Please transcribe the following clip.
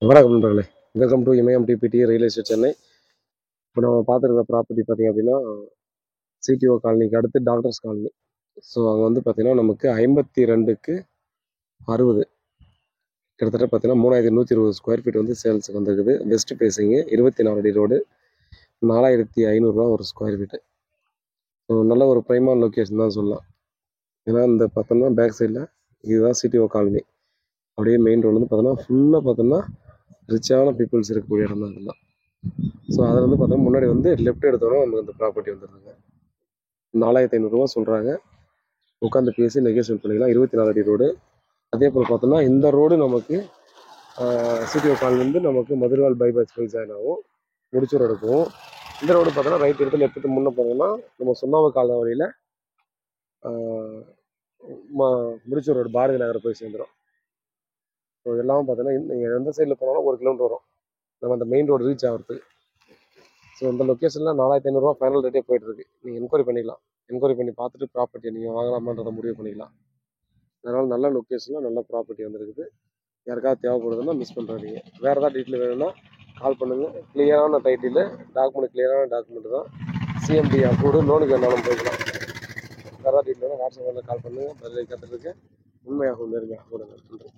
வணக்கம் நண்பர்களே, welcome to Imayam DBT real estate Chennai. இப்போ நம்ம பார்த்துருக்க ப்ராப்பர்ட்டி பார்த்தீங்க அப்படின்னா சிடிஓ காலனிக்கு அடுத்து டாக்டர்ஸ் காலனி. ஸோ அங்கே வந்து பார்த்தீங்கன்னா நமக்கு 52க்கு 60 கிட்டத்தட்ட பார்த்தீங்கன்னா 3120 ஸ்கொயர் ஃபீட் வந்து சேல்ஸுக்கு வந்துருக்குது. வெஸ்ட் ஃபேஸிங்கு 24 அடி ரோடு, 4500 ஒரு ஸ்கொயர் ஃபீட்டு. ஸோ நல்ல ஒரு ப்ரைமான லொக்கேஷன் தான் சொல்லலாம். ஏன்னா இந்த பார்த்தோம்னா பேக் சைடில் இதுதான் சிடிஓ காலனி. அப்படியே மெயின் ரோடு வந்து பார்த்தோன்னா ஃபுல்லாக பார்த்தோம்னா ரிச்சான பீப்புள்ஸ் இருக்கக்கூடிய இடம் தான் இதெல்லாம். ஸோ அதில் வந்து பார்த்தோம்னா முன்னாடி வந்து லெஃப்ட் எடுத்தோன்னா நமக்கு அந்த ப்ராப்பர்ட்டி வந்துடுதுங்க. 4500 சொல்கிறாங்க. உட்காந்து பேசி நெகோசியேட் பண்ணிக்கலாம். 24 அடி ரோடு. அதே போல் பார்த்தோம்னா இந்த ரோடு நமக்கு சிடிஓ காலனிலேருந்து நமக்கு மதுரவால் பைபாஸ் போய் ஜாயின் ஆகும். முடிச்ச ரோடு போகும். இந்த ரோடு பார்த்தோன்னா ரைட் எடுத்து லெஃப்ட் எடுத்து முன்னே போனோம்னா நம்ம சொன்னாவ கால வழியில் முடிச்ச ரோடு பாரதி நகரை போய் சேர்ந்துடும். ஸோ எல்லாமே பார்த்தோன்னா நீங்கள் எந்த சைடில் போனாலும் 1 கிலோமீட்டர் வரும் நம்ம அந்த மெயின் ரோடு ரீச் ஆகிறதுக்கு. ஸோ இந்த லொக்கேஷனில் 4500 ஃபைனல் ரேட்டே போயிட்டுருக்கு. நீங்கள் என்கொயரி பண்ணிக்கலாம். என்கொயரி பண்ணி பார்த்துட்டு ப்ராப்பர்ட்டியை நீங்கள் வாங்கலாமான்றதை முடிவு பண்ணிக்கலாம். அதனால் நல்ல லொக்கேஷனில் நல்ல ப்ராப்பர்ட்டி வந்துருக்குது. யாருக்காவது தேவைப்படுதுன்னா மிஸ் பண்ணுறாதீங்க. வேறு ஏதாவது டீட்டெயில் வேணும்னா கால் பண்ணுங்கள். கிளியரான டைட்டில், கிளியரான டாக்குமெண்ட் தான். சிஎம்டி அப்ரூவ்டு, லோனுக்கு வேணாலும் போய்க்கலாம். வேறு ஏதாவது டீட்டெயில் வேணால் வாட்ஸ்அப்பில் கால் பண்ணுங்கள். பதில் கேட்டுருக்கு. உண்மையாகவும் நேர்மையாக கொடுங்க. நன்றி.